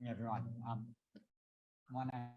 everyone. Wanna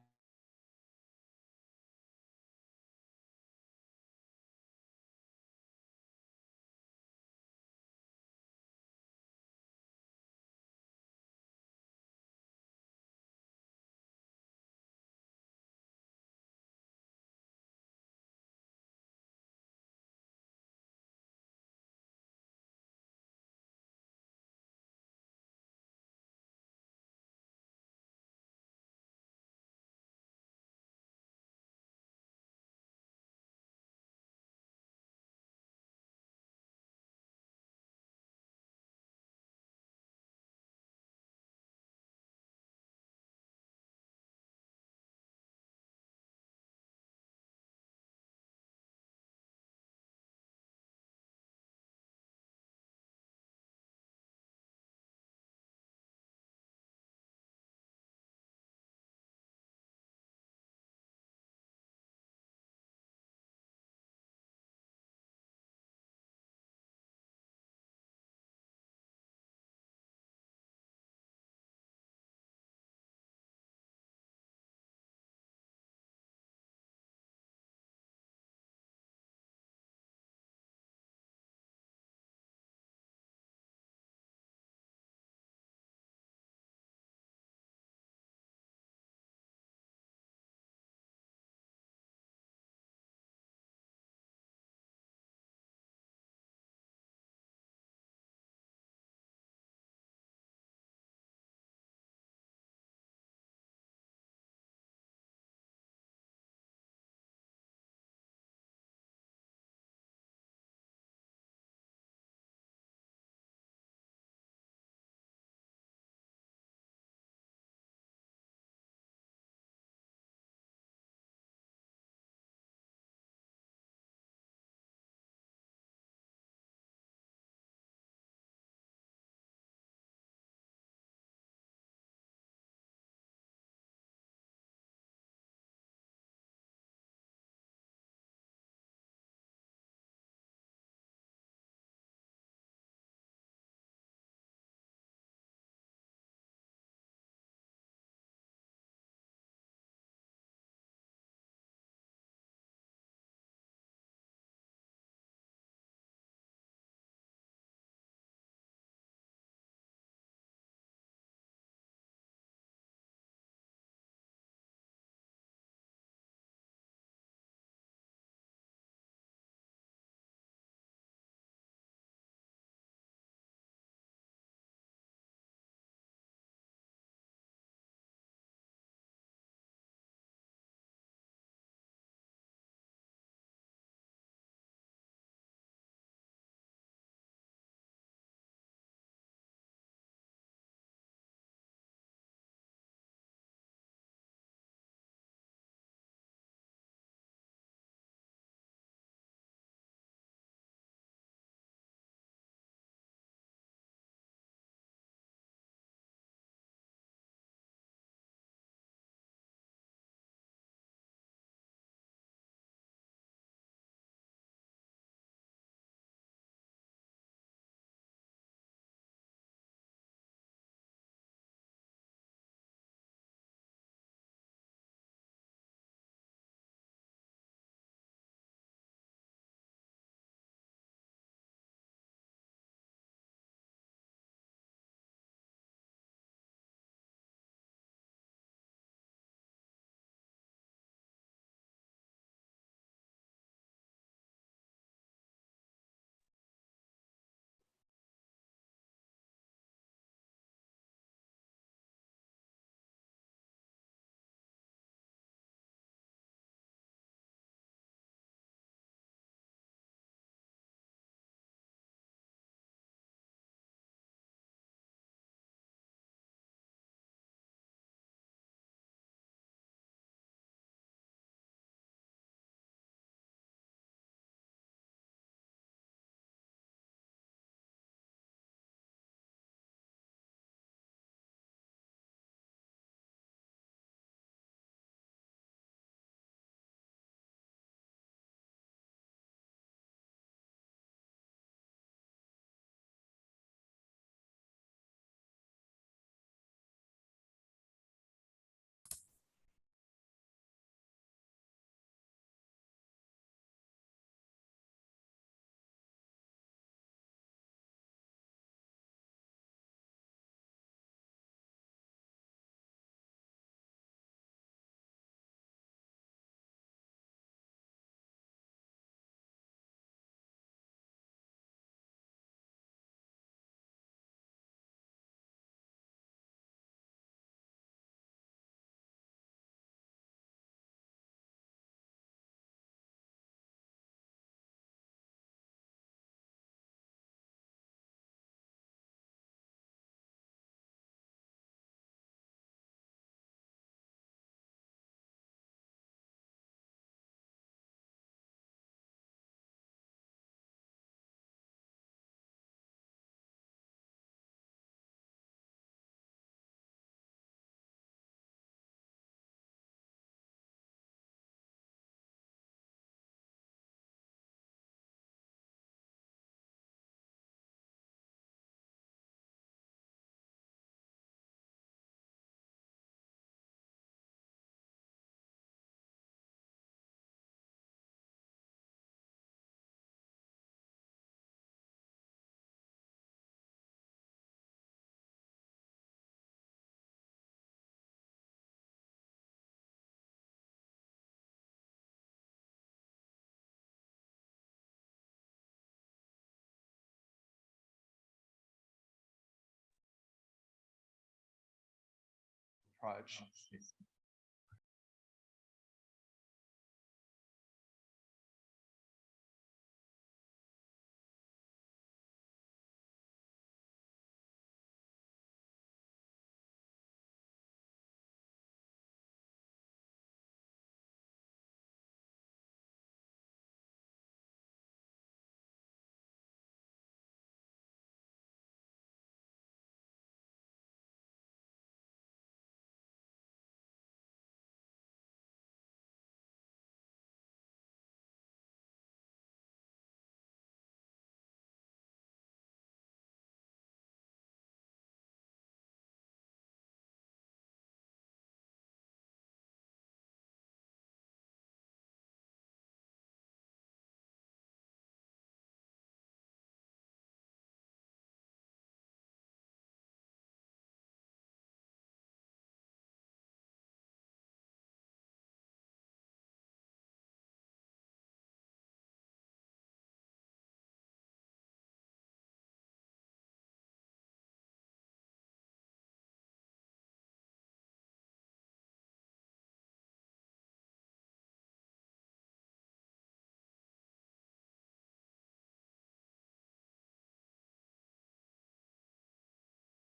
approach.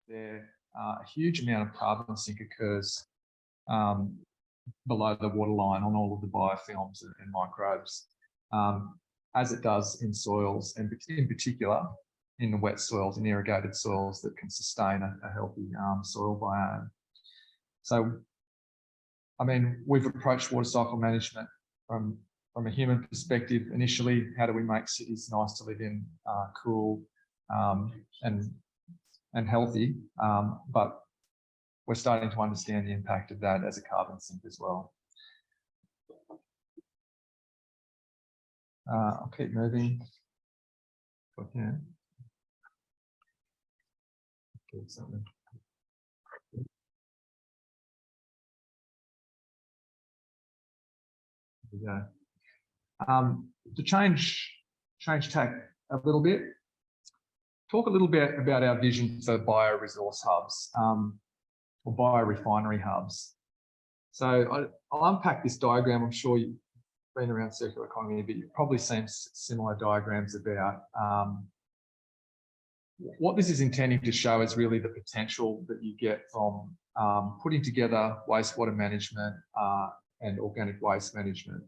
There, a huge amount of carbon sink occurs below the waterline on all of the biofilms and microbes, as it does in soils, and in particular in the wet soils and irrigated soils that can sustain a healthy soil biome. So, I mean, we've approached water cycle management from a human perspective. Initially, how do we make cities nice to live in, cool, and healthy, but we're starting to understand the impact of that as a carbon sink as well. I'll keep moving. Okay. Something. There we go. To change tack a little bit, talk a little bit about our vision for bioresource hubs, or biorefinery hubs. So I'll unpack this diagram. I'm sure you've been around circular economy, but you've probably seen similar diagrams about what this is intending to show is really the potential that you get from putting together wastewater management and organic waste management.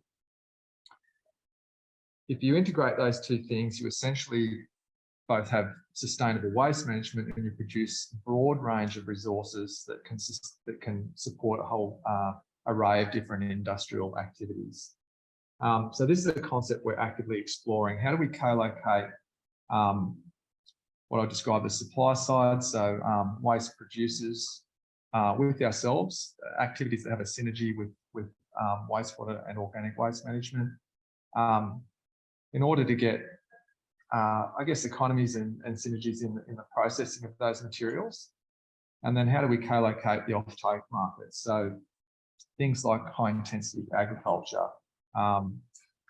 If you integrate those two things, you essentially both have sustainable waste management and you produce a broad range of resources that can support a whole array of different industrial activities. So this is a concept we're actively exploring. How do we co-locate what I describe as supply side, so waste producers with ourselves, activities that have a synergy with wastewater and organic waste management, in order to get I guess economies and synergies in the processing of those materials. And then how do we co-locate the off-take markets? So things like high intensity agriculture,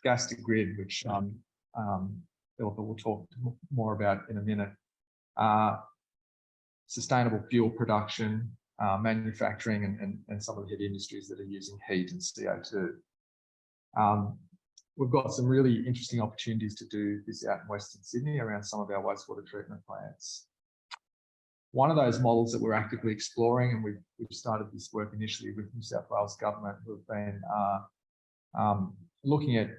gas to grid, which Philippa will talk more about in a minute, sustainable fuel production, manufacturing, and some of the heavy industries that are using heat and CO2. We've got some really interesting opportunities to do this out in Western Sydney around some of our wastewater treatment plants. One of those models that we're actively exploring, and we've started this work initially with New South Wales Government, who have been looking at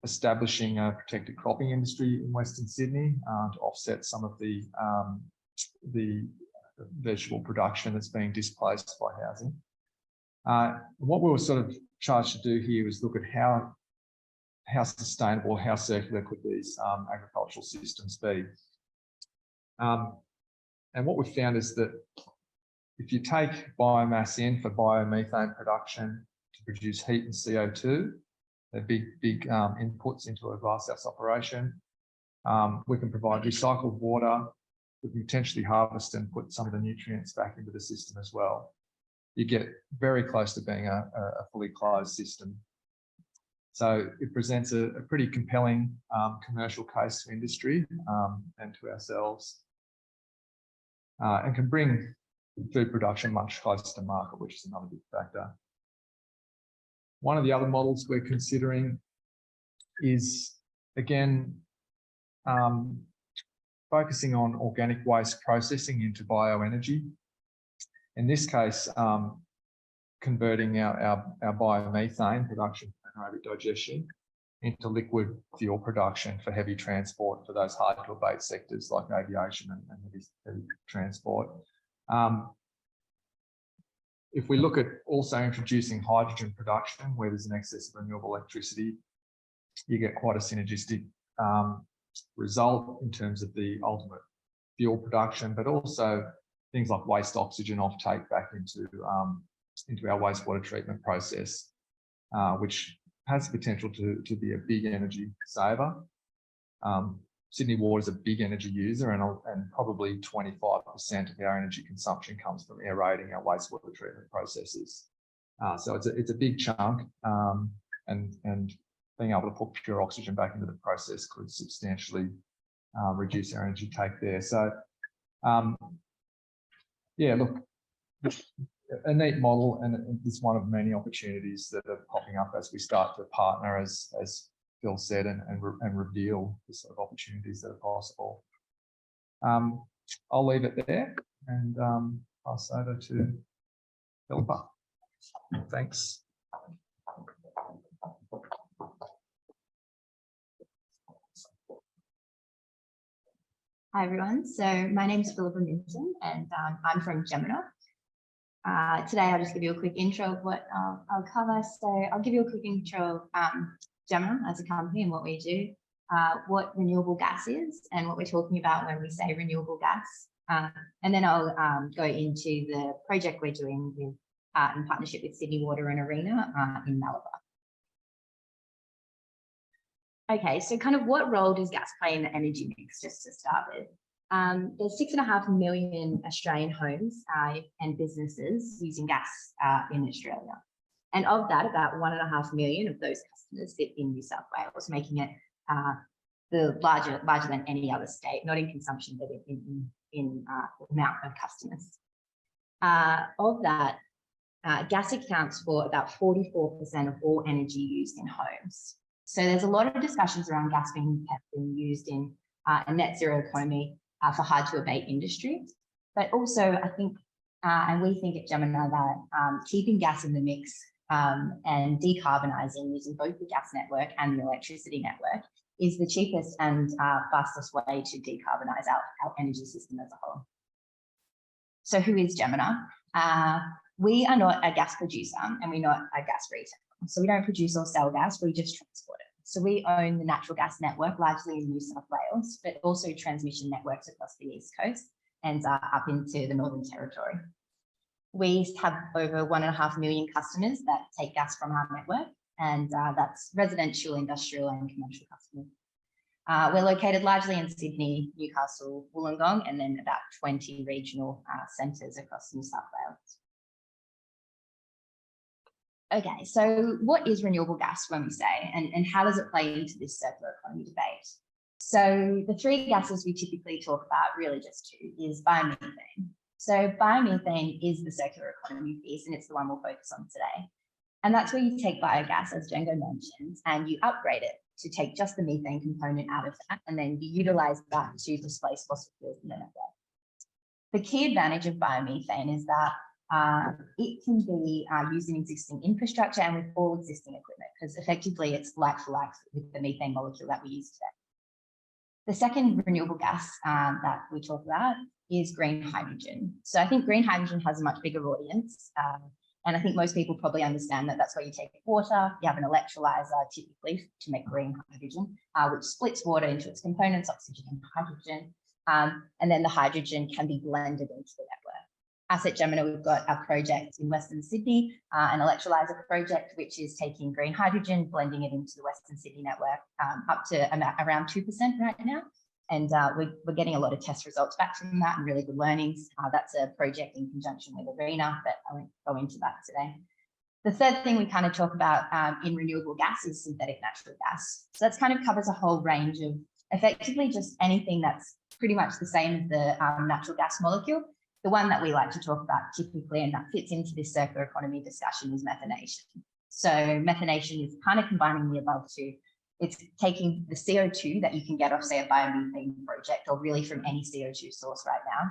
establishing a protected cropping industry in Western Sydney to offset some of the vegetable production that's being displaced by housing. What we were sort of charged to do here is look at how sustainable, how circular could these agricultural systems be. And what we've found is that if you take biomass in for biomethane production to produce heat and CO2, they're big inputs into a glasshouse operation. We can provide recycled water. We can potentially harvest and put some of the nutrients back into the system as well. You get very close to being a fully closed system. So it presents a pretty compelling commercial case to industry and to ourselves, and can bring food production much closer to market, which is another big factor. One of the other models we're considering is, again, focusing on organic waste processing into bioenergy. In this case, converting our biomethane production anaerobic digestion into liquid fuel production for heavy transport for those hard to abate sectors like aviation and heavy transport. If we look at also introducing hydrogen production where there's an excess of renewable electricity, you get quite a synergistic result in terms of the ultimate fuel production, but also things like waste oxygen offtake back into our wastewater treatment process, which has the potential to be a big energy saver. Sydney Water is a big energy user, and probably 25% of our energy consumption comes from aerating our wastewater treatment processes. So it's a big chunk, and being able to put pure oxygen back into the process could substantially reduce our energy take there. So, yeah, look, a neat model, and it's one of many opportunities that are popping up as we start to partner, as Phil said, and reveal the sort of opportunities that are possible. I'll leave it there and pass over to Philippa. Thanks. Hi everyone, so my name is Philippa Minton and I'm from Jemena. Today I'll just give you a quick intro of what I'll cover. So I'll give you a quick intro of Jemena as a company and what we do, what renewable gas is and what we're talking about when we say renewable gas. And then I'll go into the project we're doing with, in partnership with Sydney Water and Arena in Malabar. Okay, so kind of what role does gas play in the energy mix, just to start with? There's 6.5 million Australian homes and businesses using gas in Australia. And of that, about 1.5 million of those customers sit in New South Wales, making it the larger than any other state, not in consumption, but in amount of customers. Of that, gas accounts for about 44% of all energy used in homes. So there's a lot of discussions around gas being used in a net zero economy for hard to abate industry. But also I think, and we think at Jemena that keeping gas in the mix and decarbonising using both the gas network and the electricity network is the cheapest and fastest way to decarbonise our energy system as a whole. So who is Jemena? We are not a gas producer and we're not a gas retailer. So we don't produce or sell gas, we just transport it. So we own the natural gas network largely in New South Wales, but also transmission networks across the East Coast and up into the Northern Territory. We have over 1.5 million customers that take gas from our network, and that's residential, industrial and commercial customers. We're located largely in Sydney, Newcastle, Wollongong, and then about 20 regional centres across New South Wales. Okay, so what is renewable gas when we say, and how does it play into this circular economy debate? So the three gases we typically talk about, really just two, is biomethane. So biomethane is the circular economy piece, and it's the one we'll focus on today. And that's where you take biogas, as Django mentioned, and you upgrade it to take just the methane component out of that, and then you utilise that to displace fossil fuels in the network. The key advantage of biomethane is that it can be used in existing infrastructure and with all existing equipment, because effectively it's like for like with the methane molecule that we use today. The second renewable gas that we talk about is green hydrogen. So I think green hydrogen has a much bigger audience, and I think most people probably understand that that's where you take water, you have an electrolyzer typically to make green hydrogen, which splits water into its components, oxygen and hydrogen, and then the hydrogen can be blended into the network. Us at Jemena, we've got a project in Western Sydney, an electrolyzer project, which is taking green hydrogen, blending it into the Western Sydney network up to around 2% right now. And we're getting a lot of test results back from that and really good learnings. That's a project in conjunction with Arena, but I won't go into that today. The third thing we kind of talk about in renewable gas is synthetic natural gas. So that's kind of covers a whole range of effectively just anything that's pretty much the same as the natural gas molecule, the one that we like to talk about typically, and that fits into this circular economy discussion, is methanation. So methanation is kind of combining the above two. It's taking the CO2 that you can get off, say, a biomethane project, or really from any CO2 source right now,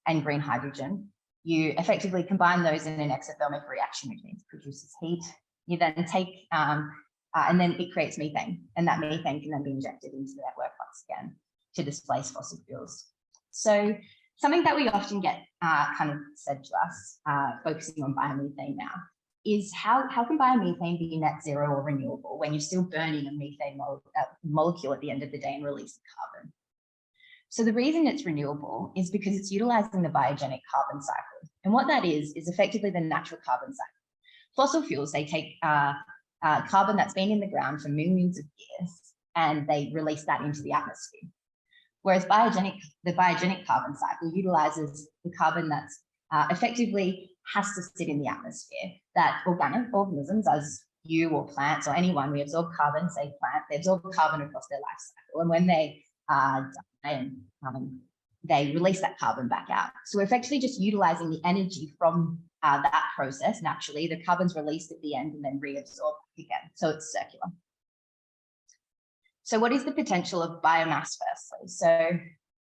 and green hydrogen. You effectively combine those in an exothermic reaction, which means it produces heat. You then take, and then it creates methane, and that methane can then be injected into the network once again to displace fossil fuels. So something that we often get kind of said to us, focusing on biomethane now, is how can biomethane be net zero or renewable when you're still burning a methane molecule at the end of the day and releasing carbon? So the reason it's renewable is because it's utilizing the biogenic carbon cycle. And what that is effectively the natural carbon cycle. Fossil fuels, they take carbon that's been in the ground for millions of years, and they release that into the atmosphere. Whereas the biogenic carbon cycle utilizes the carbon that's effectively has to sit in the atmosphere, that organic organisms, as you or plants or anyone, we absorb carbon, say plant, they absorb carbon across their life cycle. And when they die, they release that carbon back out. So we're effectively just utilizing the energy from that process. Naturally, the carbon's released at the end and then reabsorbed again. So it's circular. So what is the potential of biomass firstly? So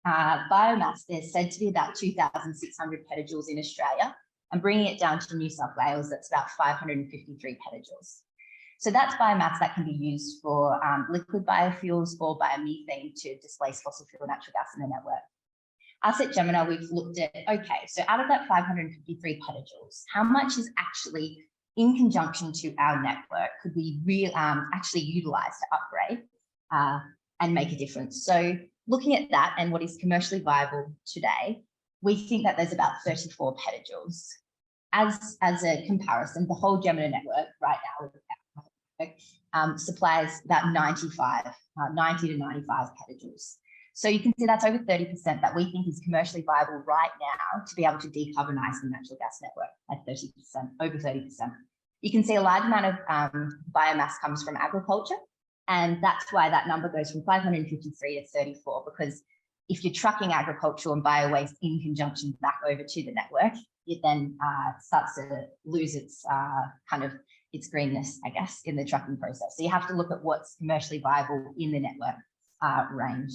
biomass, there's said to be about 2,600 petajoules in Australia, and bringing it down to New South Wales, that's about 553 petajoules. So that's biomass that can be used for liquid biofuels or biomethane to displace fossil fuel natural gas in the network. Us at Jemena, we've looked at, okay, so out of that 553 petajoules, how much is actually in conjunction to our network could we actually utilize to upgrade and make a difference? So looking at that and what is commercially viable today, we think that there's about 34 petajoules. As a comparison, the whole Jemena network right now supplies about 90 to 95 petajoules. So you can see that's over 30% that we think is commercially viable right now to be able to decarbonize the natural gas network at 30%, over 30%. You can see a large amount of biomass comes from agriculture, and that's why that number goes from 553 to 34, because if you're trucking agricultural and bio-waste in conjunction back over to the network, it then starts to lose its its greenness, I guess, in the trucking process. So you have to look at what's commercially viable in the network range.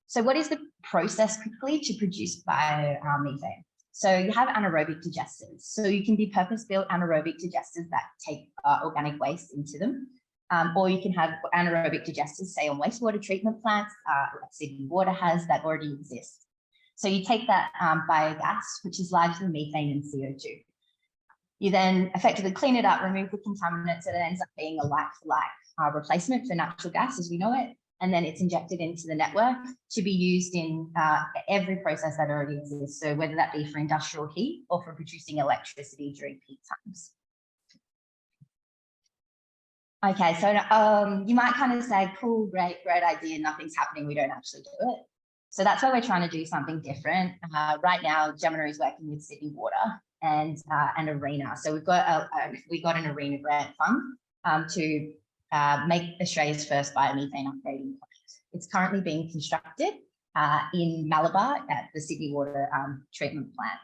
So what is the process quickly to produce biomethane? So you have anaerobic digesters. So you can be purpose-built anaerobic digesters that take organic waste into them. Or you can have anaerobic digesters, say on wastewater treatment plants, like Sydney Water has, that already exist. So you take that biogas, which is largely methane and CO2. You then effectively clean it up, remove the contaminants, and it ends up being a like-for-like replacement for natural gas as we know it. And then it's injected into the network to be used in every process that already exists. So whether that be for industrial heat or for producing electricity during peak times. Okay, so you might kind of say, cool, great idea, nothing's happening, we don't actually do it. So that's why we're trying to do something different. Right now, Jemena is working with Sydney Water and an arena. So we got an arena grant fund to make Australia's first biomethane upgrading plant. It's currently being constructed in Malabar at the Sydney Water treatment plant.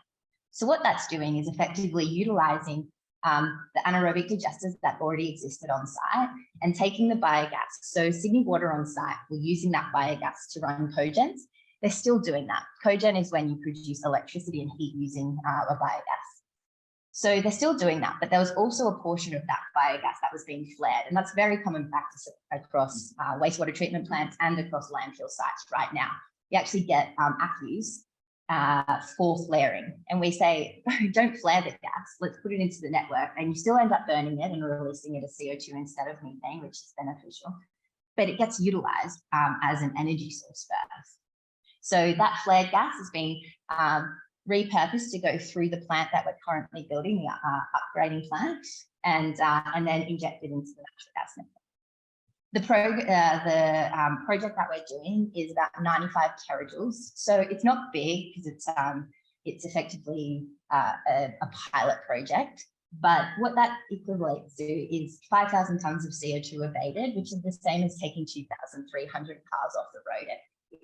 So what that's doing is effectively utilising the anaerobic digesters that already existed on site and taking the biogas. So Sydney Water on site, we're using that biogas to run cogens. They're still doing that. Cogen is when you produce electricity and heat using a biogas. So they're still doing that, but there was also a portion of that biogas that was being flared, and that's very common practice across wastewater treatment plants and across landfill sites right now. You actually get ACCUs for flaring, and we say, don't flare the gas, let's put it into the network, and you still end up burning it and releasing it as CO2 instead of methane, which is beneficial, but it gets utilized as an energy source first. So that flared gas is being repurposed to go through the plant that we're currently building, the upgrading plant, and then injected into the natural gas network. The project that we're doing is about 95 terajoules. So it's not big because it's effectively a pilot project. But what that equates to is 5,000 tons of CO2 abated, which is the same as taking 2,300 cars off the road every year.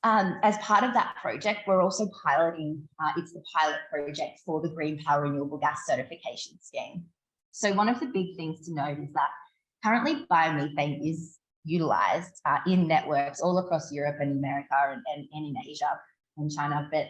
As part of that project, we're also piloting, it's the pilot project for the Green Power Renewable Gas Certification Scheme. So one of the big things to note is that currently biomethane is utilised in networks all across Europe and America and in Asia and China. But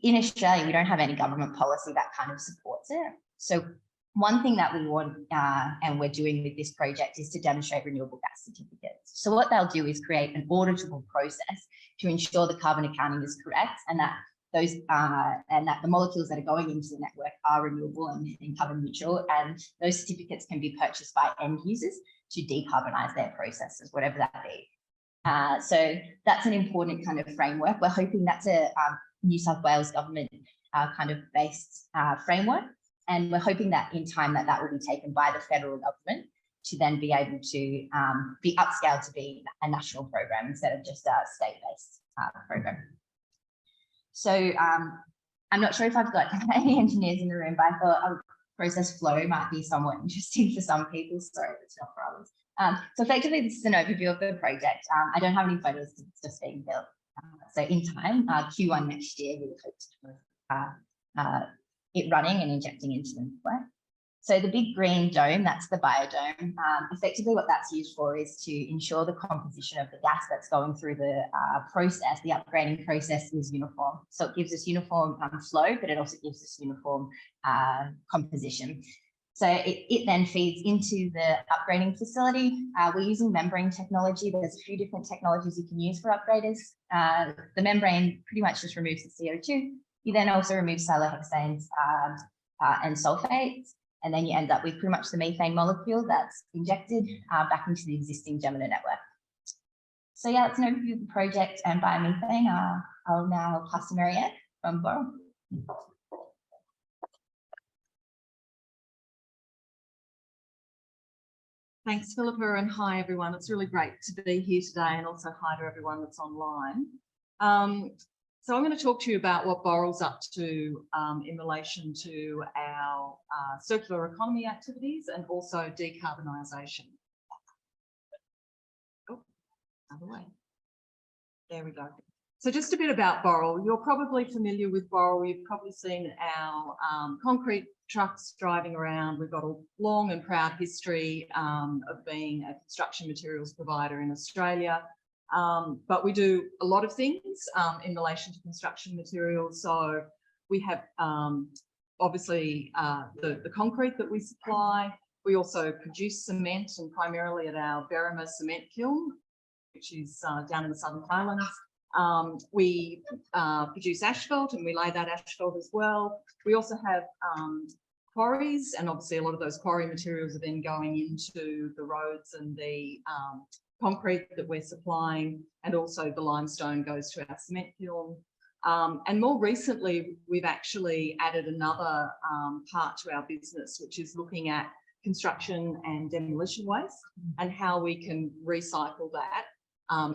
in Australia, we don't have any government policy that kind of supports it. So one thing that we want and we're doing with this project is to demonstrate renewable gas certificates. So what they'll do is create an auditable process to ensure the carbon accounting is correct and that those and that the molecules that are going into the network are renewable and carbon neutral, and those certificates can be purchased by end users to decarbonize their processes, whatever that be. So that's an important kind of framework. We're hoping that's a New South Wales government kind of based framework. And we're hoping that in time that will be taken by the federal government to then be able to be upscaled to be a national program instead of just a state-based program. So I'm not sure if I've got any engineers in the room, but I thought a process flow might be somewhat interesting for some people. Sorry, it's not for others. So effectively, this is an overview of the project. I don't have any photos, it's just being built. So in time, Q1 next year, we hope to have it running and injecting into the network. So the big green dome, that's the biodome. Effectively what that's used for is to ensure the composition of the gas that's going through the process, the upgrading process, is uniform. So it gives us uniform flow, but it also gives us uniform composition. So it then feeds into the upgrading facility. We're using membrane technology. There's a few different technologies you can use for upgraders. The membrane pretty much just removes the CO2. You then also remove cyclohexanes and sulfates, and then you end up with pretty much the methane molecule that's injected back into the existing Jemena network. So yeah, that's an overview of the project and biomethane. I'll now pass to Marianne from Boral. Thanks, Philippa, and hi everyone. It's really great to be here today, and also hi to everyone that's online. So I'm going to talk to you about what Boral's up to in relation to our circular economy activities and also decarbonisation. Oh, other way. There we go. So just a bit about Boral. You're probably familiar with Boral. You've probably seen our concrete trucks driving around. We've got a long and proud history of being a construction materials provider in Australia. But we do a lot of things in relation to construction materials. So we have obviously the concrete that we supply. We also produce cement, and primarily at our Berrima cement kiln, which is down in the Southern Highlands. We produce asphalt, and we lay that asphalt as well. We also have quarries, and obviously a lot of those quarry materials are then going into the roads and the concrete that we're supplying, and also the limestone goes to our cement kiln. And more recently, we've actually added another part to our business, which is looking at construction and demolition waste and how we can recycle that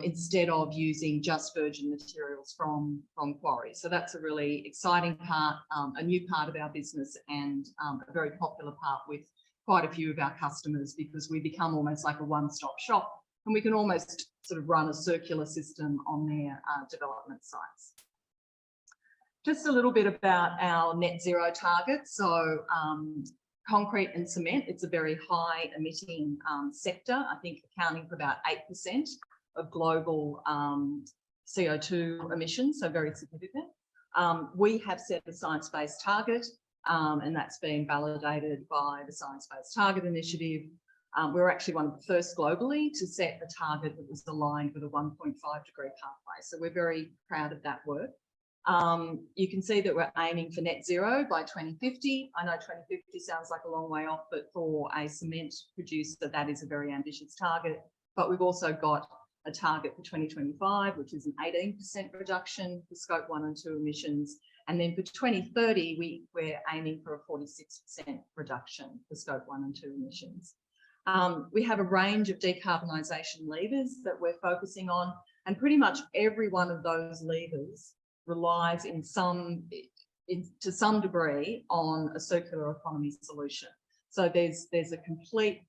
instead of using just virgin materials from quarries. So that's a really exciting part, a new part of our business, and a very popular part with quite a few of our customers, because we become almost like a one-stop shop, and we can almost sort of run a circular system on their development sites. Just a little bit about our net zero targets. So concrete and cement, it's a very high emitting sector, I think accounting for about 8% of global CO2 emissions, so very significant. We have set a science-based target, and that's been validated by the Science Based Target Initiative. We're actually one of the first globally to set a target that was aligned with a 1.5 degree pathway. So we're very proud of that work. You can see that we're aiming for net zero by 2050. I know 2050 sounds like a long way off, but for a cement producer, that is a very ambitious target. But we've also got a target for 2025, which is an 18% reduction for Scope 1 and 2 emissions. And then for 2030, we're aiming for a 46% reduction for Scope 1 and 2 emissions. We have a range of decarbonisation levers that we're focusing on, and pretty much every one of those levers relies to some degree on a circular economy solution. So there's a complete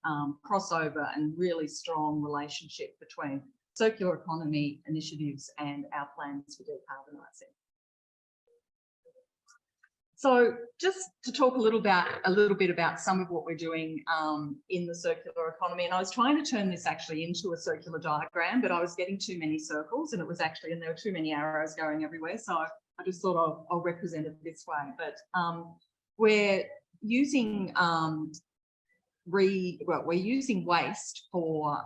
crossover and really strong relationship between circular economy initiatives and our plans for decarbonising. So just to talk a little bit about some of what we're doing in the circular economy, and I was trying to turn this actually into a circular diagram, but I was getting too many circles, and there were too many arrows going everywhere. So I just thought I'll represent it this way. But we're using we're using waste for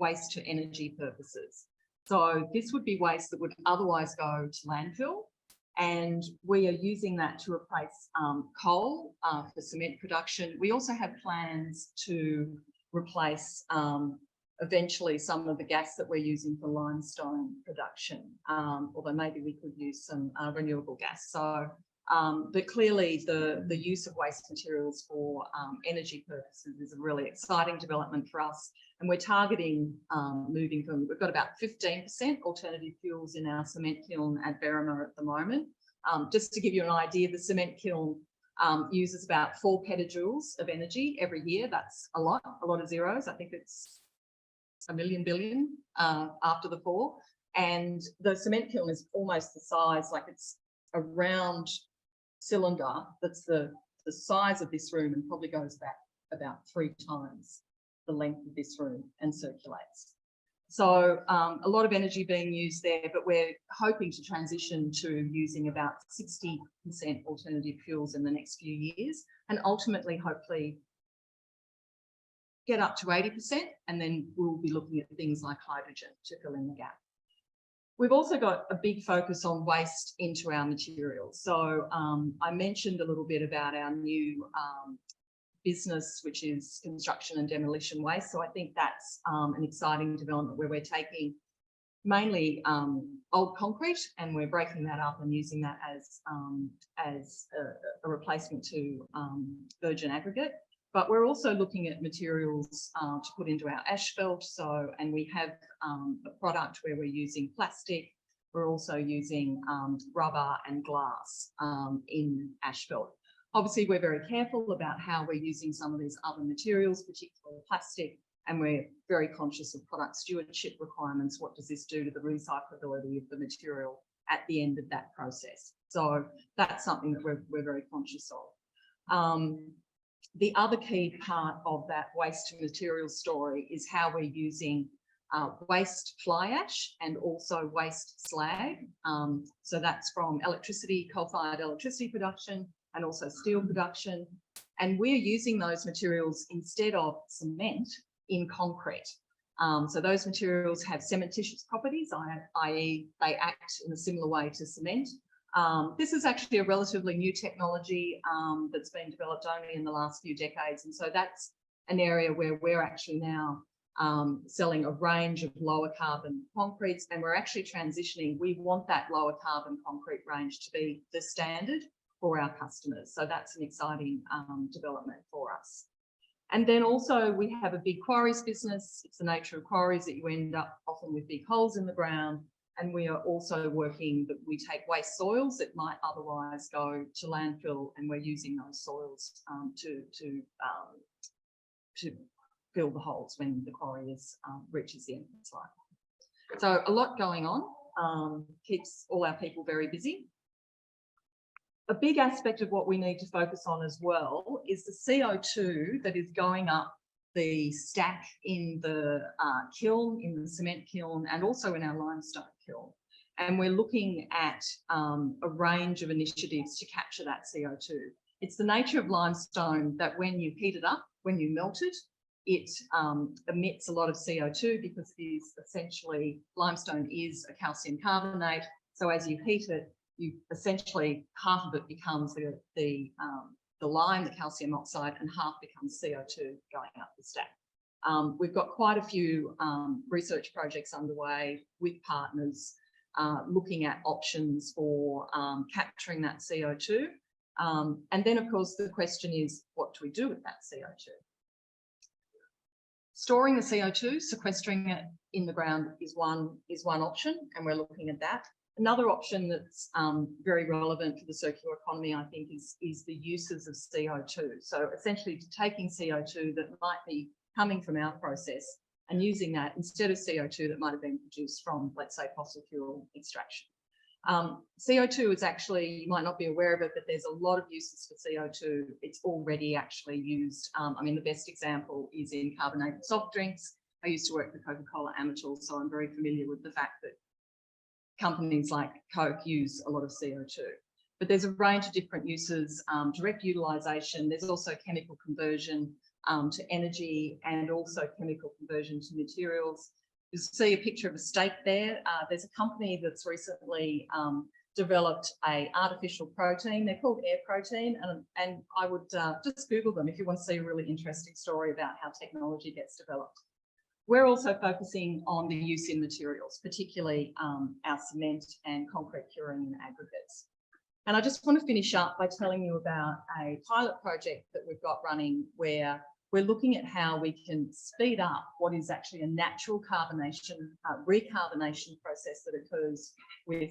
waste to energy purposes. So this would be waste that would otherwise go to landfill. And we are using that to replace coal for cement production. We also have plans to replace eventually some of the gas that we're using for limestone production, although maybe we could use some renewable gas. So, but clearly the use of waste materials for energy purposes is a really exciting development for us. And we're targeting moving from, we've got about 15% alternative fuels in our cement kiln at Berrima at the moment. Just to give you an idea, the cement kiln uses about 4 petajoules of energy every year. That's a lot of zeros. I think it's a million billion after the 4. And the cement kiln is almost the size, like it's a round cylinder that's the size of this room and probably goes back about 3 times the length of this room and circulates. So a lot of energy being used there, but we're hoping to transition to using about 60% alternative fuels in the next few years, and ultimately, hopefully, get up to 80%, and then we'll be looking at things like hydrogen to fill in the gap. We've also got a big focus on waste into our materials. So I mentioned a little bit about our new business, which is construction and demolition waste. So I think that's an exciting development where we're taking mainly old concrete and we're breaking that up and using that as a replacement to virgin aggregate. But we're also looking at materials to put into our asphalt. So, and we have a product where we're using plastic. We're also using rubber and glass in asphalt. Obviously, we're very careful about how we're using some of these other materials, particularly plastic, and we're very conscious of product stewardship requirements. What does this do to the recyclability of the material at the end of that process? So that's something that we're very conscious of. The other key part of that waste to materials story is how we're using waste fly ash and also waste slag. So that's from electricity, coal-fired electricity production, and also steel production. And we're using those materials instead of cement in concrete. So those materials have cementitious properties, i.e. they act in a similar way to cement. This is actually a relatively new technology that's been developed only in the last few decades. And so that's an area where we're actually now selling a range of lower carbon concretes, and we're actually transitioning. We want that lower carbon concrete range to be the standard for our customers. So that's an exciting development for us. And then also we have a big quarries business. It's the nature of quarries that you end up often with big holes in the ground. And we are also working that we take waste soils that might otherwise go to landfill, and we're using those soils to fill the holes when the quarry reaches the end of its life. So a lot going on, keeps all our people very busy. A big aspect of what we need to focus on as well is the CO2 that is going up the stack in the kiln, in the cement kiln, and also in our limestone kiln. And we're looking at a range of initiatives to capture that CO2. It's the nature of limestone that when you heat it up, when you melt it, it emits a lot of CO2 because it is essentially, limestone is a calcium carbonate. So as you heat it, you essentially, half of it becomes the lime, the calcium oxide, and half becomes CO2 going up the stack. We've got quite a few research projects underway with partners looking at options for capturing that CO2. And then, of course, the question is, what do we do with that CO2? Storing the CO2, sequestering it in the ground is one option, and we're looking at that. Another option that's very relevant for the circular economy, I think, is the uses of CO2. So essentially taking CO2 that might be coming from our process and using that instead of CO2 that might have been produced from, let's say, fossil fuel extraction. CO2 is actually, you might not be aware of it, but there's a lot of uses for CO2. It's already actually used. I mean, the best example is in carbonated soft drinks. I used to work for Coca-Cola Amatil, so I'm very familiar with the fact that companies like Coke use a lot of CO2. But there's a range of different uses, direct utilisation. There's also chemical conversion to energy and also chemical conversion to materials. You see a picture of a steak there. There's a company that's recently developed an artificial protein. They're called air protein, and I would just Google them if you want to see a really interesting story about how technology gets developed. We're also focusing on the use in materials, particularly our cement and concrete curing and aggregates. And I just want to finish up by telling you about a pilot project that we've got running where we're looking at how we can speed up what is actually a natural carbonation, recarbonation process that occurs with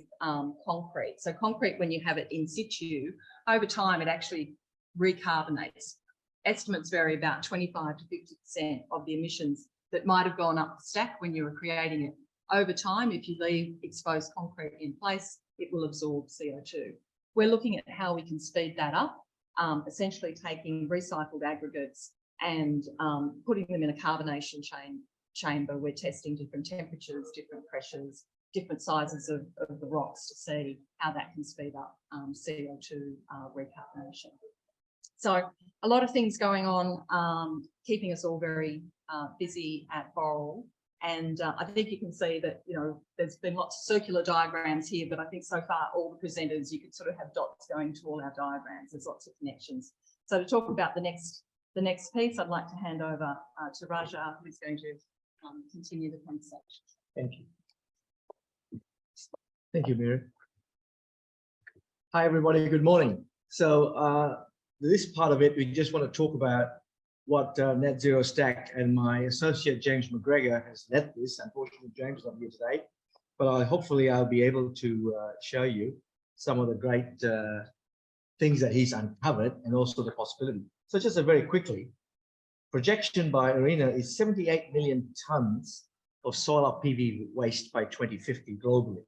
concrete. So concrete, when you have it in situ, over time, it actually recarbonates. Estimates vary about 25 to 50% of the emissions that might have gone up the stack when you were creating it. Over time, if you leave exposed concrete in place, it will absorb CO2. We're looking at how we can speed that up, essentially taking recycled aggregates and putting them in a carbonation chamber. We're testing different temperatures, different pressures, different sizes of the rocks to see how that can speed up CO2 recarbonation. So a lot of things going on, keeping us all very busy at Boral. And I think you can see that, you know, there's been lots of circular diagrams here, but I think so far all the presenters, you could sort of have dots going to all our diagrams. There's lots of connections. So to talk about the next piece, I'd like to hand over to Raja, who's going to continue the conversation. Thank you. Thank you, Mary. Hi, everybody. Good morning. So this part of it, we just want to talk about what Net Zero Stack and my associate James McGregor has led this. Unfortunately, James is not here today, but hopefully I'll be able to show you some of the great things that he's uncovered and also the possibility. So just very quickly, projection by ARENA is 78 million tons of solar PV waste by 2050 globally.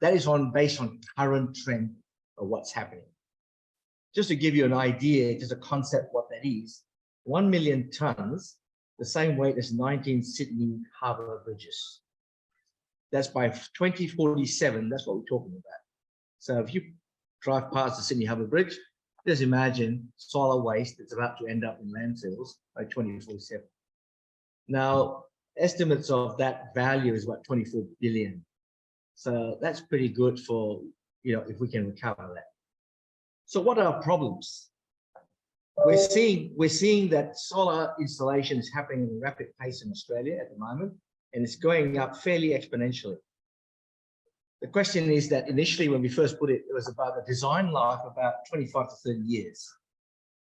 That is based on current trend of what's happening. Just to give you an idea, just a concept what that is, 1 million tons, the same weight as 19 Sydney harbour bridges. That's by 2047, that's what we're talking about. So if you drive past the Sydney Harbour Bridge, just imagine solar waste that's about to end up in landfills by 2047. Now, estimates of that value is about 24 billion. So that's pretty good for, you know, if we can recover that. So what are our problems? We're seeing that solar installation is happening at a rapid pace in Australia at the moment, and it's going up fairly exponentially. The question is that initially when we first put it, it was about a design life of about 25 to 30 years.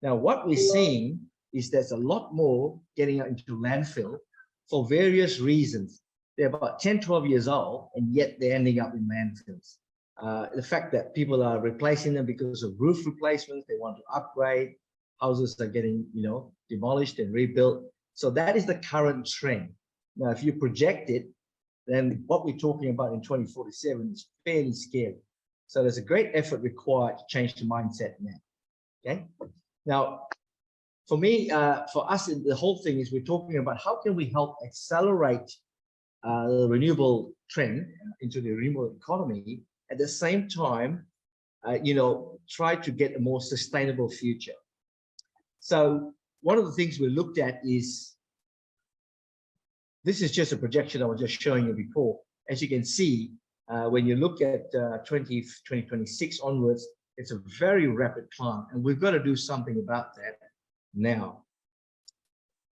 Now, what we're seeing is there's a lot more getting into landfill for various reasons. They're about 10, 12 years old, and yet they're ending up in landfills. The fact that people are replacing them because of roof replacements, they want to upgrade, houses are getting, you know, demolished and rebuilt. So that is the current trend. Now, if you project it, then what we're talking about in 2047 is fairly scary. So there's a great effort required to change the mindset now. Okay. Now, for me, for us, the whole thing is we're talking about how can we help accelerate the renewable trend into the renewable economy, at the same time, you know, try to get a more sustainable future. So one of the things we looked at is, this is just a projection I was just showing you before. As you can see, when you look at 2026 onwards, it's a very rapid climb, and we've got to do something about that now.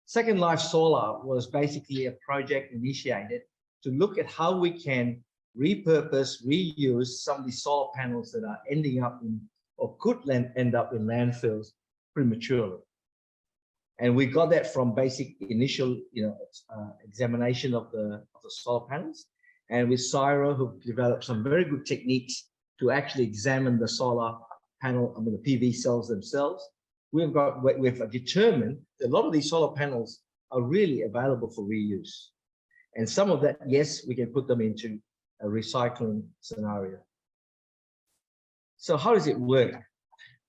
Second Life Solar was basically a project initiated to look at how we can repurpose, reuse some of the solar panels that are ending up in, or could end up in landfills prematurely. And we got that from basic initial, you know, examination of the solar panels, and with Cyro, who developed some very good techniques to actually examine the solar panel, I mean the PV cells themselves. We've determined that a lot of these solar panels are really available for reuse. And some of that, yes, we can put them into a recycling scenario. So how does it work?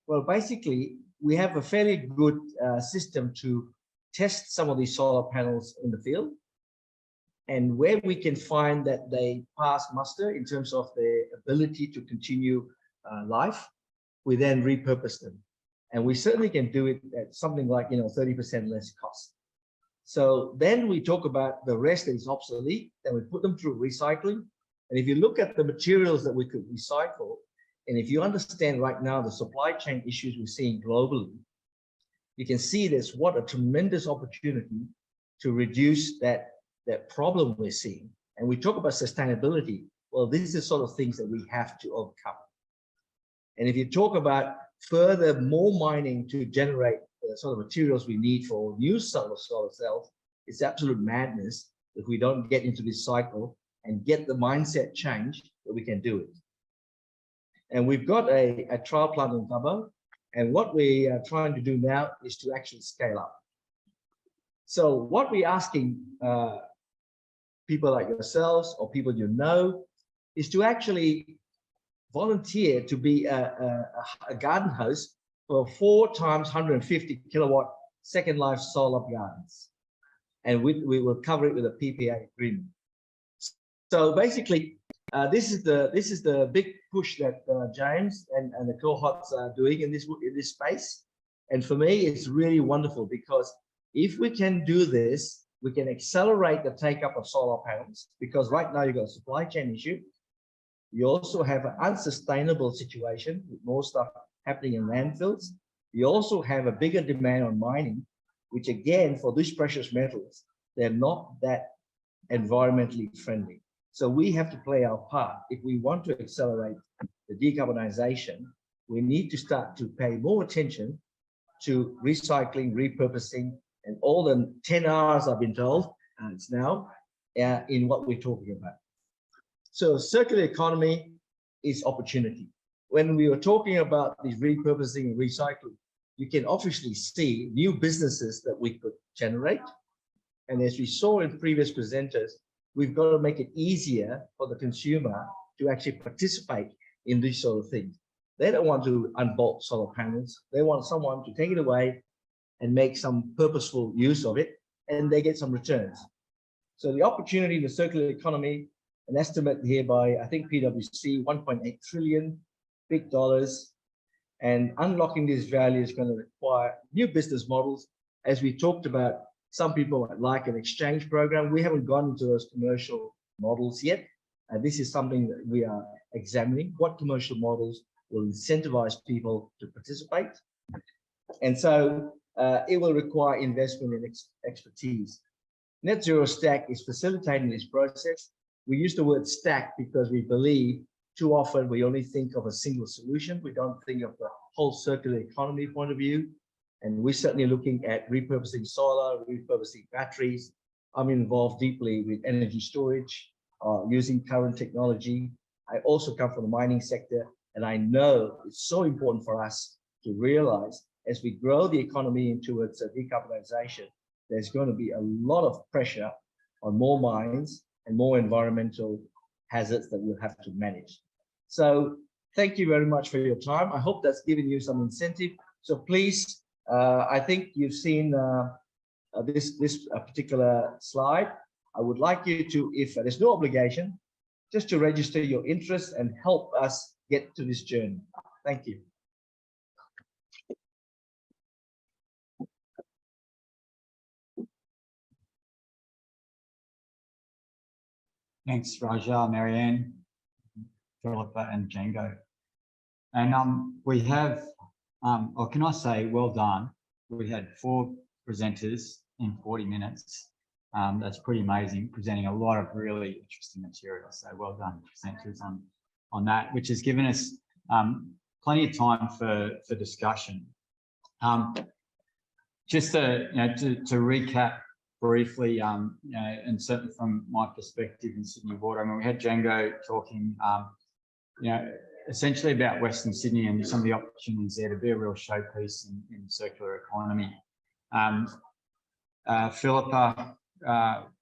Well, basically, we have a fairly good system to test some of these solar panels in the field. And where we can find that they pass muster in terms of their ability to continue life, we then repurpose them. And we certainly can do it at something like 30% less cost. So then we talk about the rest that is obsolete, and we put them through recycling. And if you look at the materials that we could recycle, and if you understand right now the supply chain issues we're seeing globally, you can see there's what a tremendous opportunity to reduce that problem we're seeing. And we talk about sustainability. Well, this is the sort of things that we have to overcome. And if you talk about further more mining to generate the sort of materials we need for new solar cells, it's absolute madness if we don't get into this cycle and get the mindset change that we can do it. And we've got a trial plant in Dubbo, and what we are trying to do now is to actually scale up. So what we're asking people like yourselves or people you know is to actually volunteer to be a garden host for 4 times 150 kilowatt second life solar gardens. And we will cover it with a PPA agreement. So basically, this is the big push that James and the cohorts are doing in this space. And for me, it's really wonderful because if we can do this, we can accelerate the take-up of solar panels, because right now you've got a supply chain issue. You also have an unsustainable situation with more stuff happening in landfills. You also have a bigger demand on mining, which again, for these precious metals, they're not that environmentally friendly. So we have to play our part. If we want to accelerate the decarbonization, we need to start to pay more attention to recycling, repurposing, and all the 10 R's I've been told, it's now, in what we're talking about. So circular economy is opportunity. When we were talking about these repurposing and recycling, you can obviously see new businesses that we could generate. And as we saw in previous presenters, we've got to make it easier for the consumer to actually participate in these sort of things. They don't want to unbolt solar panels. They want someone to take it away and make some purposeful use of it, and they get some returns. So the opportunity in the circular economy, an estimate here by, I think, PwC, 1.8 trillion, big dollars, and unlocking this value is going to require new business models. As we talked about, some people might like an exchange program. We haven't gone into those commercial models yet. And this is something that we are examining. What commercial models will incentivize people to participate? And so it will require investment in expertise. Net Zero Stack is facilitating this process. We use the word stack because we believe too often we only think of a single solution. We don't think of the whole circular economy point of view. And we're certainly looking at repurposing solar, repurposing batteries. I'm involved deeply with energy storage, using current technology. I also come from the mining sector, and I know it's so important for us to realize as we grow the economy towards decarbonization, there's going to be a lot of pressure on more mines and more environmental hazards that we'll have to manage. So thank you very much for your time. I hope that's given you some incentive. So please, I think you've seen this particular slide. I would like you to, if there's no obligation, just to register your interest and help us get to this journey. Thank you. Thanks, Raja, Marianne, Philippa, and Django. And we have, or can I say, well done. We had 4 presenters in 40 minutes. That's pretty amazing, presenting a lot of really interesting material. So well done, presenters, on that, which has given us plenty of time for discussion. Just to recap briefly, and certainly from my perspective in Sydney Water, I mean, we had Django talking, essentially about Western Sydney and some of the opportunities there to be a real showpiece in circular economy. Philippa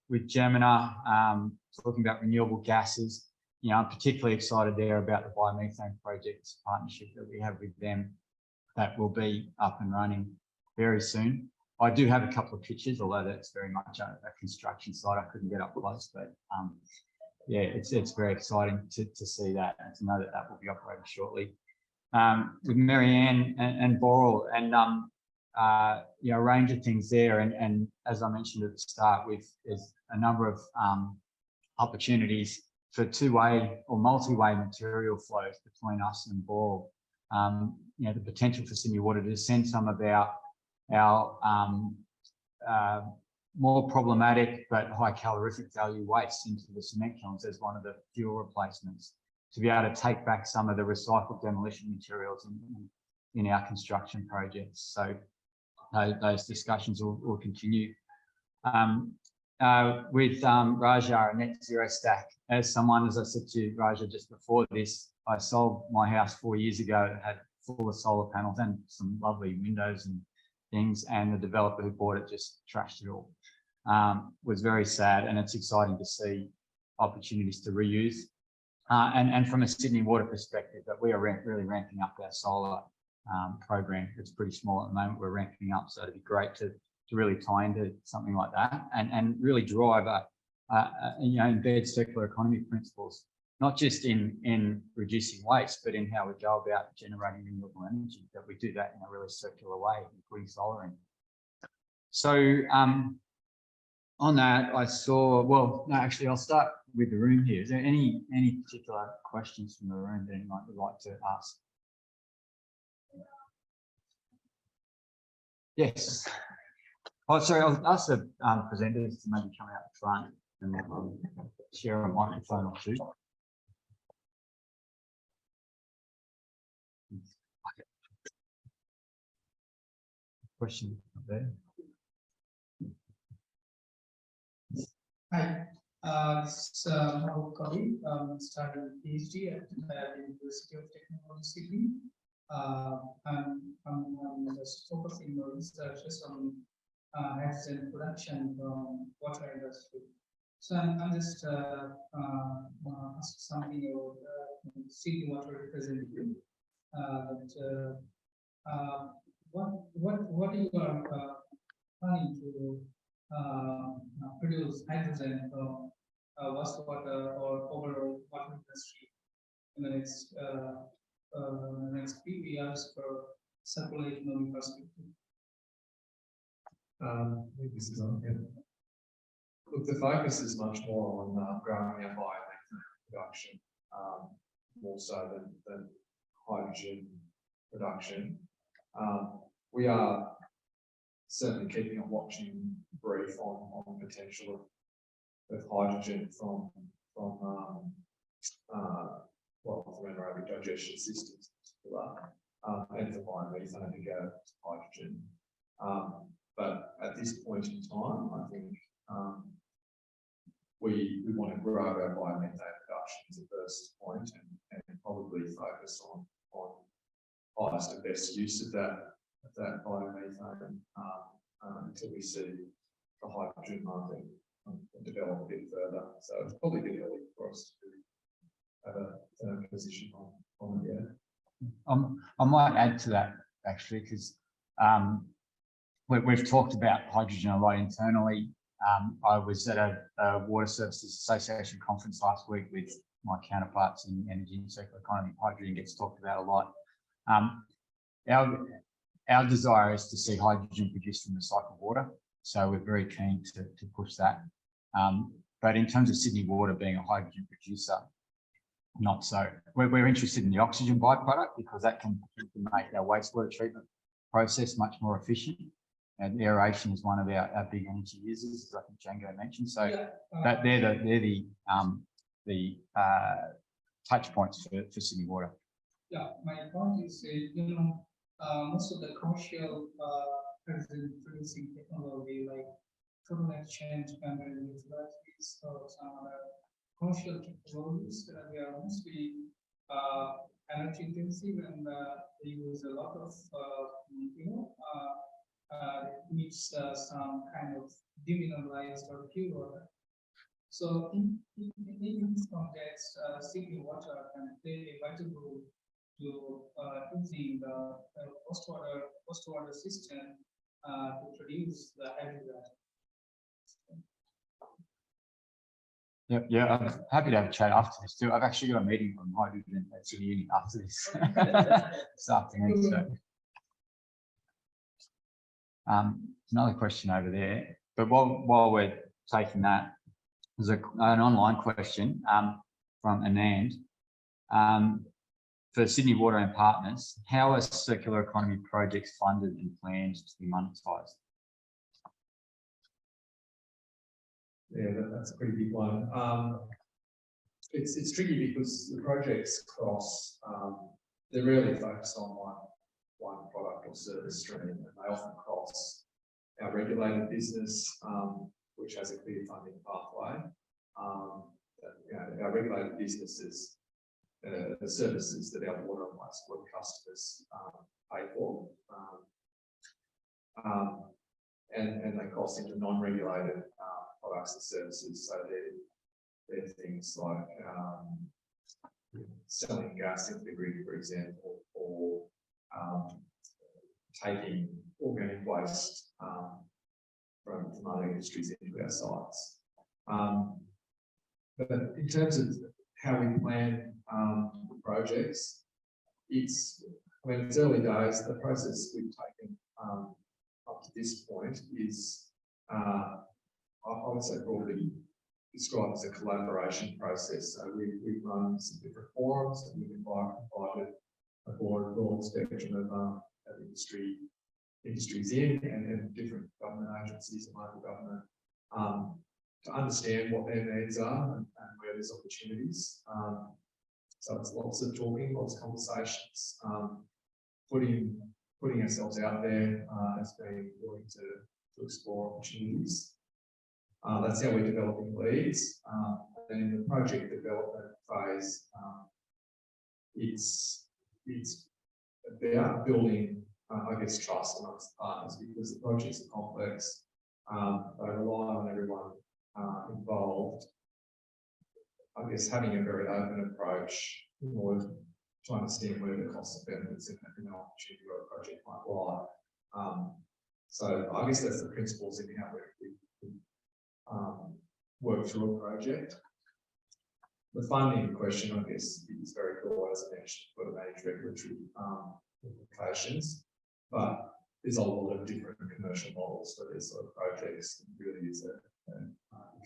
with Jemena, talking about renewable gases. You know, I'm particularly excited there about the biomethane project partnership that we have with them that will be up and running very soon. I do have a couple of pictures, although that's very much a construction site. I couldn't get up close, but yeah, it's very exciting to see that and to know that that will be operating shortly. With Marianne and Boral and you know, a range of things there. And as I mentioned at the start, there's a number of opportunities for two-way or multi-way material flows between us and Boral. You know, the potential for Sydney Water to send some of our more problematic but high calorific value waste into the cement kilns as one of the fuel replacements, to be able to take back some of the recycled demolition materials in our construction projects. So those discussions will continue. With Raja, a net zero stack, as I said to Raja just before this, I sold my house 4 years ago. It had full of solar panels and some lovely windows and things, and the developer who bought it just trashed it all. Was very sad, and it's exciting to see opportunities to reuse. And from a Sydney Water perspective, that we are really ramping up our solar program. It's pretty small at the moment. We're ramping up, so it'd be great to really tie into something like that and really drive you know, embed circular economy principles, not just in reducing waste, but in how we go about generating renewable energy, that we do that in a really circular way, putting solar in. So on that, I saw, well, no, actually, I'll start with the room here. Is there any particular questions from the room that anyone would like to ask? Yes. Oh, sorry, I'll ask the presenters to maybe come out the front and share a microphone or two. Question up there. Hi, this is Rahul Kavi. Started a PhD at the University of Technology, Sydney. I'm just focusing on researches on hydrogen production from water industry. So I'm just ask something about Sydney water representative. What you are planning to produce hydrogen from wastewater or overall water industry in the next few years for circular economy perspective? This is on, yeah. Look, the focus is much more on growing our biomethane production, more so than hydrogen production. We are certainly keeping a watching brief on potential of hydrogen from anaerobic digestion systems, and for biomethane to go to hydrogen. But at this point in time, I think we want to grow our biomethane production as a first point, and probably focus on highest and best use of that biomethane until we see the hydrogen market develop a bit further. So it's probably a bit early for us to have a firm position on it yet. I might add to that actually, because we've talked about hydrogen a lot internally. I was at a Water Services Association conference last week with my counterparts in energy and circular economy. Hydrogen gets talked about a lot. Our desire is to see hydrogen produced from recycled water, so we're very keen to push that. But in terms of Sydney Water being a hydrogen producer, not so. We're interested in the oxygen byproduct because that can make our wastewater treatment process much more efficient. And aeration is one of our big energy users, as I think Django mentioned. So that they're the touch points for Sydney Water. Yeah, my point is, most of the commercial producing technology like total exchange membrane utilities or some other commercial technologies, they are mostly energy intensive and they use a lot of needs some kind of demineralized or pure water. So in this context, Sydney water can play a vital role to using the wastewater system to produce the hydrogen. Yeah, I'm happy to have a chat after this too. I've actually got a meeting on hydrogen at City Uni after this this afternoon. So, another question over there. But while we're taking that, there's an online question from Anand. For Sydney Water and Partners, how are circular economy projects funded and planned to be monetised? Yeah, that's a pretty big one. It's tricky because the projects cross, they're really focused on one product or service stream, and they often cross our regulated business, which has a clear funding pathway. Our regulated businesses, the services that our water and wastewater customers pay for, and they cross into non-regulated products and services. So they're things like selling gas into the grid, for example, or taking organic waste from other industries into our sites. But in terms of how we plan projects, it's early days. The process we've taken up to this point is, I would say, broadly described as a collaboration process. So we've run some different forums, and we've invited a broad spectrum of industries in and different government agencies and local government to understand what their needs are and where there's opportunities. So it's lots of talking, lots of conversations, putting ourselves out there as being willing to explore opportunities. That's how we're developing leads. And in the project development phase, it's about building, I guess, trust amongst partners, because the projects are complex. They rely on everyone involved. I guess having a very open approach in order to understand where the costs and benefits in an opportunity or a project might lie. So I guess that's the principles in how we work through a project. The funding question, I guess, is very broad, as I mentioned, for the managed regulatory implications, but there's a lot of different commercial models for these sort of projects. It really is a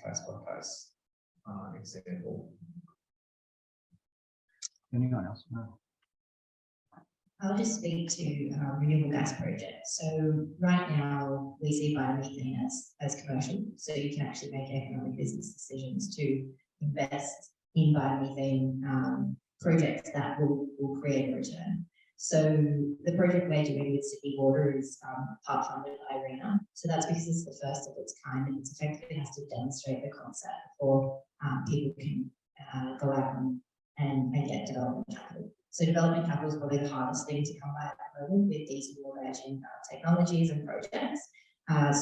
case-by-case example. Anyone else? No. I'll just speak to renewable gas projects. So right now we see biomethane as commercial. So you can actually make economic business decisions to invest in biomethane projects that will create a return. So the project we're doing with Sydney Water is part funded by ARENA. So that's because it's the first of its kind, and it's effectively has to demonstrate the concept before people can go out and get development capital. So development capital is probably the hardest thing to come by at the moment with these emerging technologies and projects.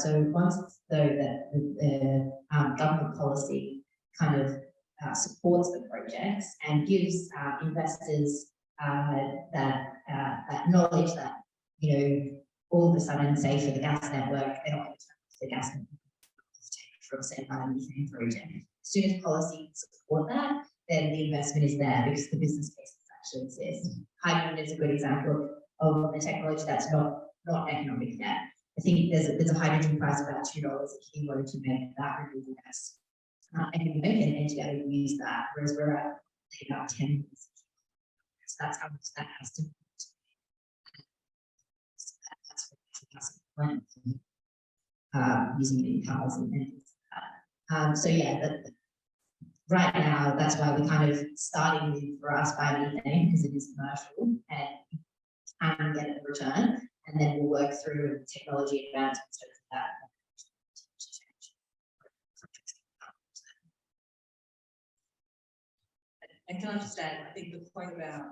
So once though that the government policy kind of supports the projects and gives investors that knowledge that, you know, all of a sudden, say for the gas network, they're not going to turn the gas network from say biomethane project. As soon as policy support that, then the investment is there because the business cases actually exist. Hydrogen is a good example of a technology that's not economic yet. I think there's a hydrogen price of about $2 a kilo to make that renewable gas economic and to be able to use that, whereas we're at about 10. So that's how much that has to be. Using it in cars and things like that. So yeah, right now that's why we're kind of starting with, for us, biomethane, because it is commercial and can get a return, and then we'll work through technology advancements of that. And can I just add, I think the point about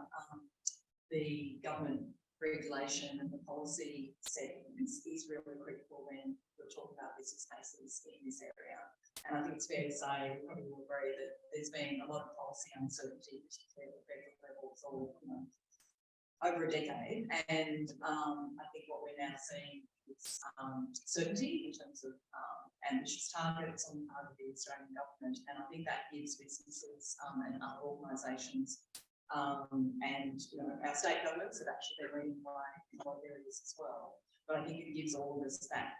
the government regulation and the policy settings is really critical when we're talking about business cases in this area. And I think it's fair to say, we probably will agree that there's been a lot of policy uncertainty, particularly at the federal level for over a decade. And I think what we're now seeing is certainty in terms of ambitious targets on the part of the Australian government. And I think that gives businesses and other organisations and our state governments have actually been leading the way in a lot of areas as well. But I think it gives all of us that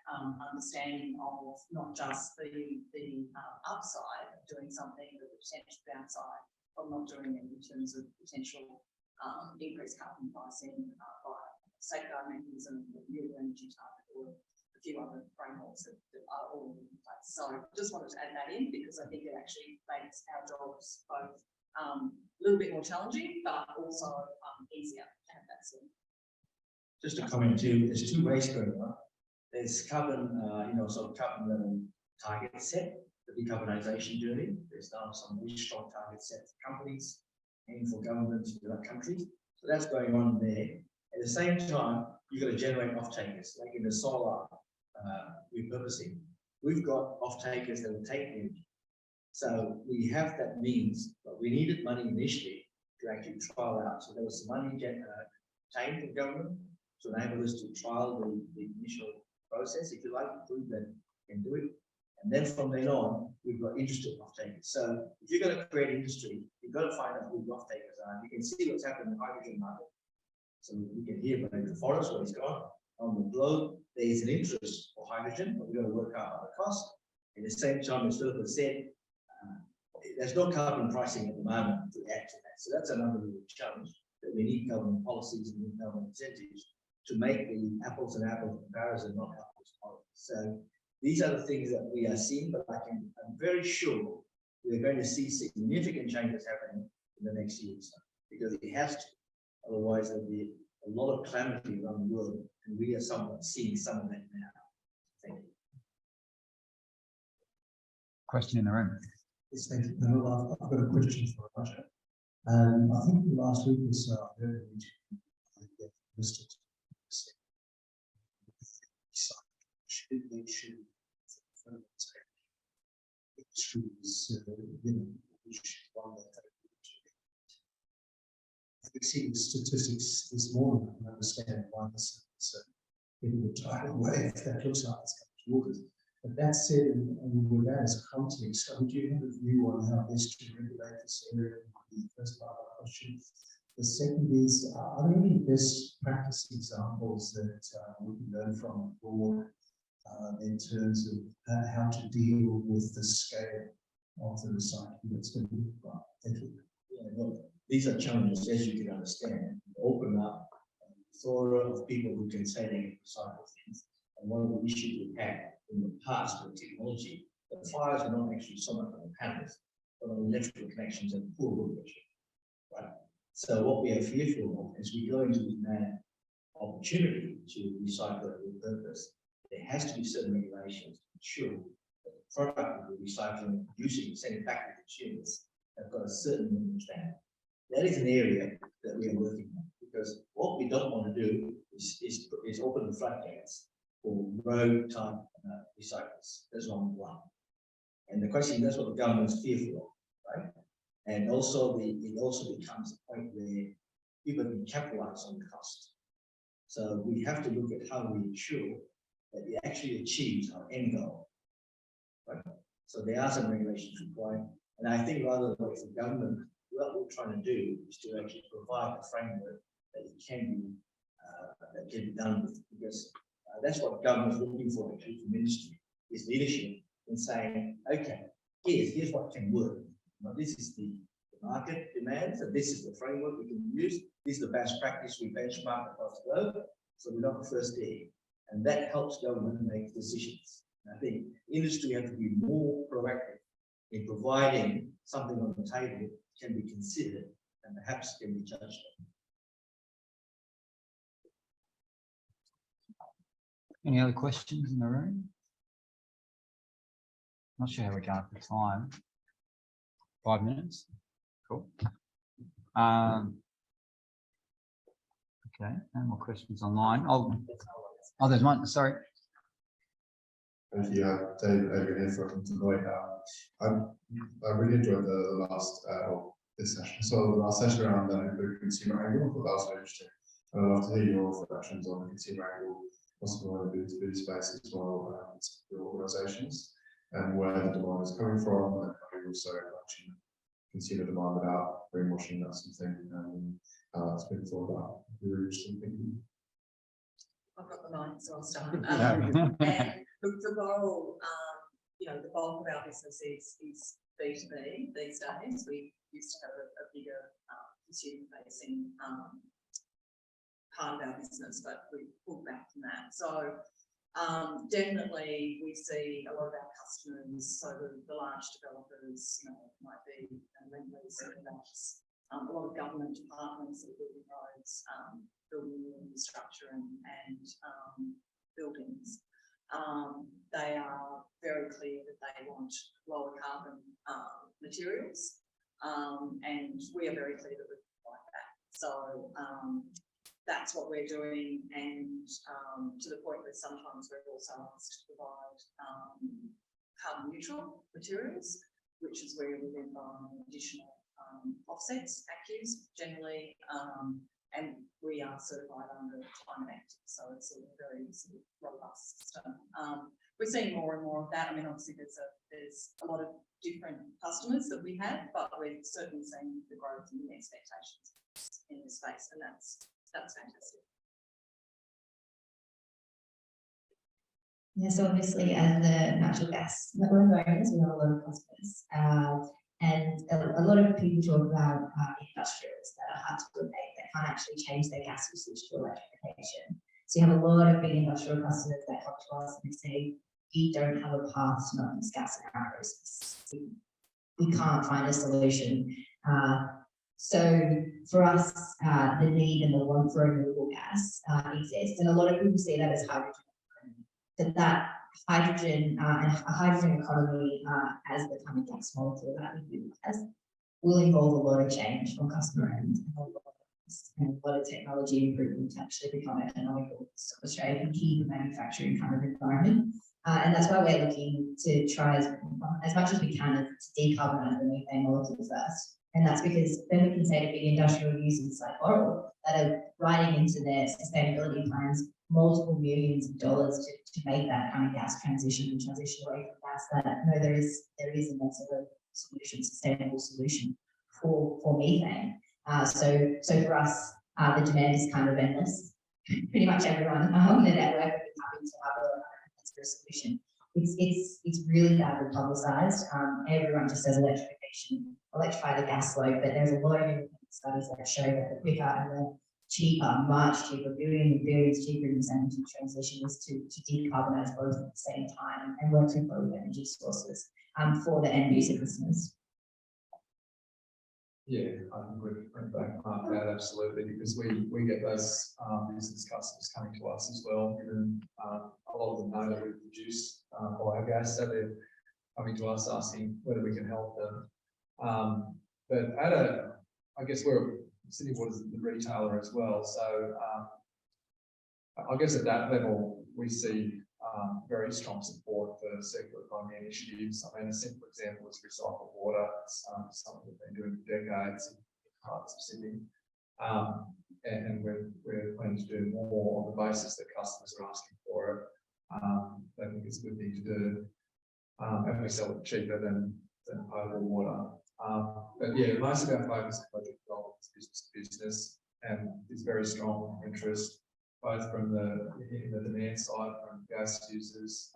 understanding of not just the upside of doing something, but the potential downside of not doing it in terms of potential increased carbon pricing by safeguard mechanism, renewable energy target, or a few other frameworks that are all in place. So I just wanted to add that in because I think it actually makes our jobs both a little bit more challenging, but also easier to have that sort of. Just a comment too, there's two ways going on. There's carbon, sort of carbon level target set, the decarbonisation journey. There's now some really strong target set for companies and for governments in other countries. So that's going on there. At the same time, you've got to generate off-takers, like in the solar repurposing. We've got off-takers that will take energy. So we have that means, but we needed money initially to actually trial out. So there was some money obtained from government to enable us to trial the initial process, if you like, to prove that we can do it. And then from then on, we've got interested off-takers. So if you're going to create industry, you've got to find out who the off-takers are. You can see what's happened in the hydrogen market. So we can hear about the forest where it's gone. On the globe, there is an interest for hydrogen, but we've got to work out the cost. At the same time, as Philippa said, there's no carbon pricing at the moment to add to that. So that's another real challenge, that we need government policies and government incentives to make the apples and apples comparison, not apples to oranges. So these are the things that we are seeing, but I'm very sure we're going to see significant changes happening in the next year or so, because it has to. Otherwise, there'll be a lot of calamity around the world, and we are somewhat seeing some of that now. Thank you. Question in the room. Yes, thank you. No, I've got a question for Roger. I think last week was very listed. Should mention industries, which one that I've seen the statistics this morning. I can understand why this is a bit of a tidal wave that looks like it's coming towards us. But that said, and with that as a context, would you have a view on how best to regulate this area? The first part of our question. The second is, are there any best practice examples that we can learn from abroad in terms of how to deal with the scale of the recycling that's going to be required? Thank you. Yeah, well, these are challenges, as you can understand. Open up a forum of people who can say they can recycle things. And one of the issues we've had in the past with technology, the fires are not actually so much on the panels, but on electrical connections and poor wood pressure. Right? So what we are fearful of is we go into this mad opportunity to recycle and repurpose. There has to be certain regulations to ensure that the product we're recycling and producing and sending back to consumers have got a certain minimum standard. That is an area that we are working on, because what we don't want to do is open the floodgates for road type recyclers. That's number one. And the question, that's what the government's fearful of, right? And also it also becomes a point where people can capitalize on the cost. So we have to look at how we ensure that it actually achieves our end goal. Right? So there are some regulations required. And I think rather than wait for government, what we're trying to do is to actually provide a framework that it can be done with, because that's what government is looking for actually from ministry, is leadership in saying, okay, here's what can work. Now, this is the market demands, and this is the framework we can use. This is the best practice we benchmark across the globe, so we're not the first there. And that helps government make decisions. And I think industry has to be more proactive in providing something on the table that can be considered and perhaps can be judged. Any other questions in the room? Not sure how we're going for time. 5 minutes. Cool. Okay, no more questions online. Oh, there's one, sorry. Thank you, Dave Adrian here from Deloitte. I really enjoyed the last this session. So the last session around the consumer angle, I thought that was very interesting. And I'd love to hear your reflections on the consumer angle, possibly on the B2B space as well, your organisations, and where the demand is coming from, and how you also actually consumer demand without brainwashing. That's something that's been thought about. Really interesting thinking. I've got the mic, so I'll start. And look, for Boral, you know, the bulk of our business is B2B these days. We used to have a bigger consumer-facing part of our business, but we pulled back from that. So definitely we see a lot of our customers, so the large developers, you know, might be lenders, a lot of government departments that are building roads, building new infrastructure and buildings. They are very clear that they want lower carbon materials, and we are very clear that we like that. So that's what we're doing, and to the point where sometimes we're also asked to provide carbon neutral materials, which is where we then buy additional offsets, ACCUs generally, and we are certified under Climate Active, so it's a very sort of robust system. We're seeing more and more of that. I mean, obviously there's a lot of different customers that we have, but we're certainly seeing the growth and the expectations in this space, and that's fantastic. Yeah, so obviously as the natural gas network owners, we have a lot of customers, and a lot of people talk about industrials that are hard to abate, that can't actually change their gas usage to electrification. So you have a lot of big industrial customers that come to us and say, we don't have a path to not use gas in our process. We can't find a solution. So for us, the need and the want for renewable gas exists, and a lot of people see that as hydrogen. That hydrogen and a hydrogen economy as the kind of gas molecule that we utilize will involve a lot of change on customer end and a lot of technology improvement to actually become economical, so Australia can keep a manufacturing kind of environment. And that's why we're looking to try as much as we can to decarbonise the methane molecule first. And that's because then we can say to big industrial users like Boral that are writing into their sustainability plans multiple millions of dollars to make that kind of gas transition and transition away from gas, that no, there is a more sort of solution, sustainable solution for methane. So for us, the demand is kind of endless. Pretty much everyone on the network is happy to have a solution. It's really badly publicised. Everyone just says electrification, electrify the gas load, but there's a lot of studies that show that the quicker and the cheaper, much cheaper, billions cheaper in this energy transition is to decarbonise both at the same time and work to improve energy sources for the end user customers. Yeah, I think we've bring back that absolutely, because we get those business customers coming to us as well, given a lot of them know that we produce biogas, so they're coming to us asking whether we can help them. But I guess we're City Water's the retailer as well, so I guess at that level we see very strong support for circular economy initiatives. I mean, a simple example is recycled water. It's something we've been doing for decades in parts of Sydney, and we're planning to do more on the basis that customers are asking for it. I think it's a good thing to do, and we sell it cheaper than potable water. But yeah, most of our focus is project development, business to business, and there's very strong interest both from the demand side from gas users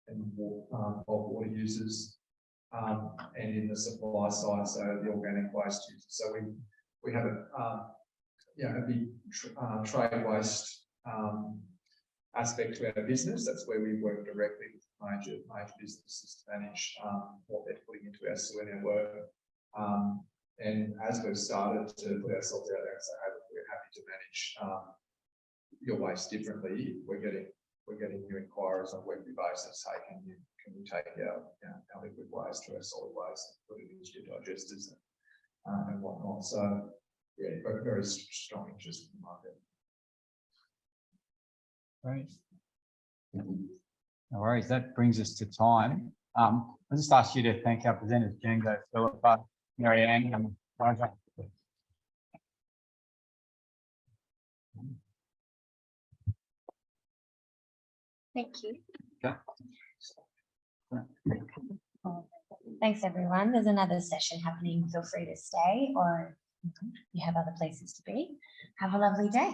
and bulk water users, and in the supply side, so the organic waste users. So we have a big trade waste aspect to our business. That's where we work directly with major businesses to manage what they're putting into our sewer network. And as we've started to put ourselves out there and say, hey, we're happy to manage your waste differently, we're getting new inquiries on a weekly basis. Hey, can you take our liquid waste or our solid waste and put it into your digesters and whatnot? So really very, very strong interest in the market. Great. No worries. That brings us to time. I'll just ask you to thank our presenters, Django, Philippa, Marianne, and Roger. Thank you. Okay. Thanks, everyone. There's another session happening. Feel free to stay, or you have other places to be. Have a lovely day.